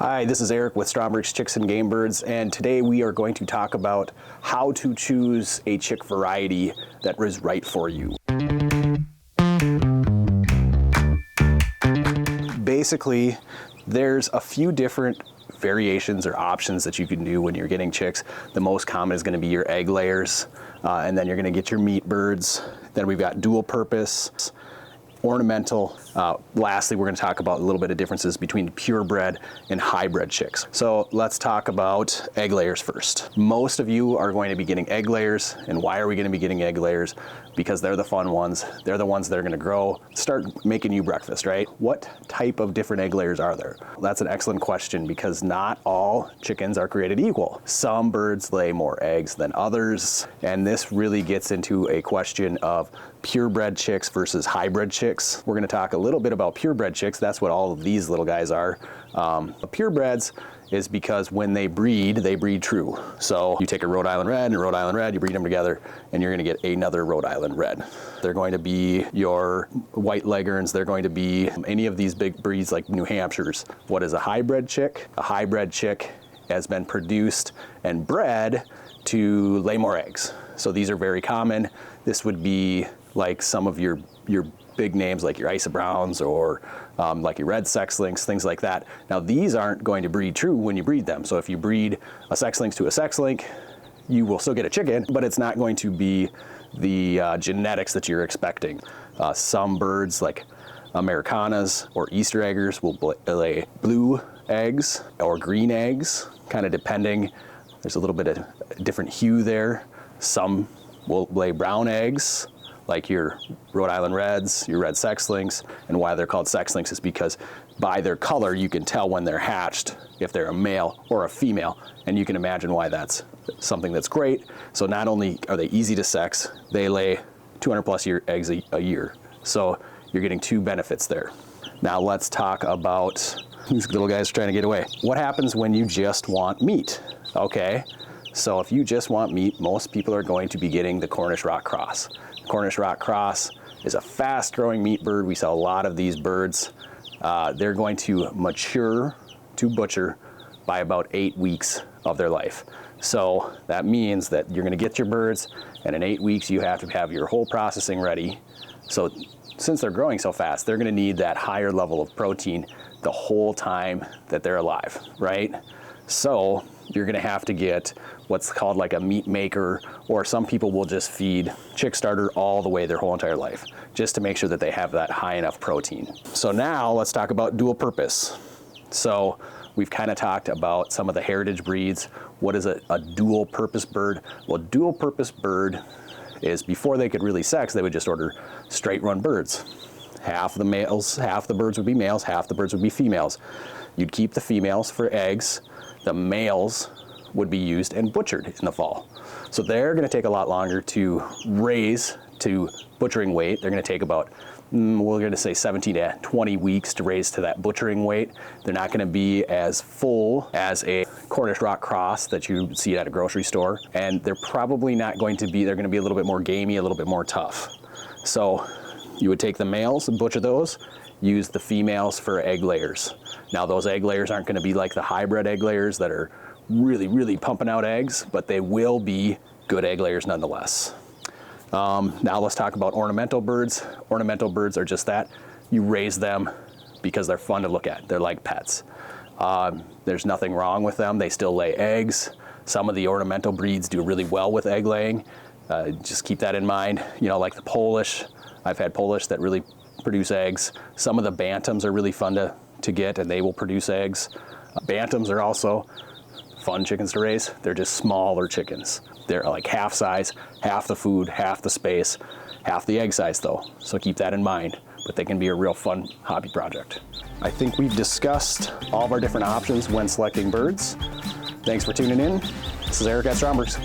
Hi, this is Eric with Stromberg's Chicks and Game Birds, and today we are going to talk about how to choose a chick variety that is right for you. Basically, there's a few different variations or options that you can do when you're getting chicks. The most common is going to be your egg layers, and then you're going to get your meat birds. Then we've got dual purpose, ornamental. Lastly, we're going to talk about a little bit of differences between purebred and hybrid chicks. So let's talk about egg layers first. Most of you are going to be getting egg layers. And why are we going to be getting egg layers? Because they're the fun ones. They're the ones that are going to grow, start making you breakfast, right? What type of different egg layers are there? That's an excellent question because not all chickens are created equal. Some birds lay more eggs than others. And this really gets into a question of purebred chicks versus hybrid chicks. We're going to talk a little bit about purebred chicks. That's what all of these little guys are. Purebreds is because when they breed true. So you take a Rhode Island Red and a Rhode Island Red, you breed them together, and you're going to get another Rhode Island Red. They're going to be your white leghorns. They're going to be any of these big breeds like New Hampshires. What is a hybrid chick? A hybrid chick has been produced and bred to lay more eggs. So these are very common. This would be like some of your big names like your Isa Browns or like your red sex links, things like that. Now these aren't going to breed true when you breed them. So if you breed a sex link to a sex link, you will still get a chicken, but it's not going to be the genetics that you're expecting. Some birds like Americanas or Easter eggers will lay blue eggs or green eggs, kind of depending. There's a little bit of different hue there. Some will lay brown eggs, like your Rhode Island Reds, your red sex links. And why they're called sex links is because by their color, you can tell when they're hatched if they're a male or a female. And you can imagine why that's something that's great. So not only are they easy to sex, they lay 200 plus eggs a year. So you're getting two benefits there. Now let's talk about these little guys trying to get away. What happens when you just want meat? Okay, so if you just want meat, most people are going to be getting the Cornish Rock Cross. Cornish Rock Cross is a fast-growing meat bird. We sell a lot of these birds. They're going to mature to butcher by about 8 weeks of their life. So that means that you're going to get your birds, and in 8 weeks you have to have your whole processing ready. So since they're growing so fast, they're going to need that higher level of protein the whole time that they're alive, right? So you're going to have to get what's called like a meat maker, or some people will just feed chick starter all the way their whole entire life, just to make sure that they have that high enough protein. So now let's talk about dual purpose. So we've kind of talked about some of the heritage breeds. What is a dual purpose bird? Well, dual purpose bird is before they could really sex, they would just order straight run birds. Half the males, half the birds would be males, half the birds would be females. You'd keep the females for eggs. The males would be used and butchered in the fall. So they're going to take a lot longer to raise to butchering weight. They're going to take about, we're going to say 17 to 20 weeks to raise to that butchering weight. They're not going to be as full as a Cornish Rock Cross that you see at a grocery store. And they're probably not going to be, they're going to be a little bit more gamey, a little bit more tough. So you would take the males and butcher those, use the females for egg layers. Now those egg layers aren't going to be like the hybrid egg layers that are really, really pumping out eggs, but they will be good egg layers nonetheless. Now let's talk about ornamental birds. Ornamental birds are just that. You raise them because they're fun to look at. They're like pets. There's nothing wrong with them. They still lay eggs. Some of the ornamental breeds do really well with egg laying. Just keep that in mind. You know, like the Polish. I've had Polish that really produce eggs. Some of the Bantams are really fun to get, and they will produce eggs. Bantams are also fun chickens to raise. They're just smaller chickens. They're like half size, half the food, half the space, half the egg size though. So keep that in mind, but they can be a real fun hobby project. I think we've discussed all of our different options when selecting birds. Thanks for tuning in. This is Eric at Stromberg's.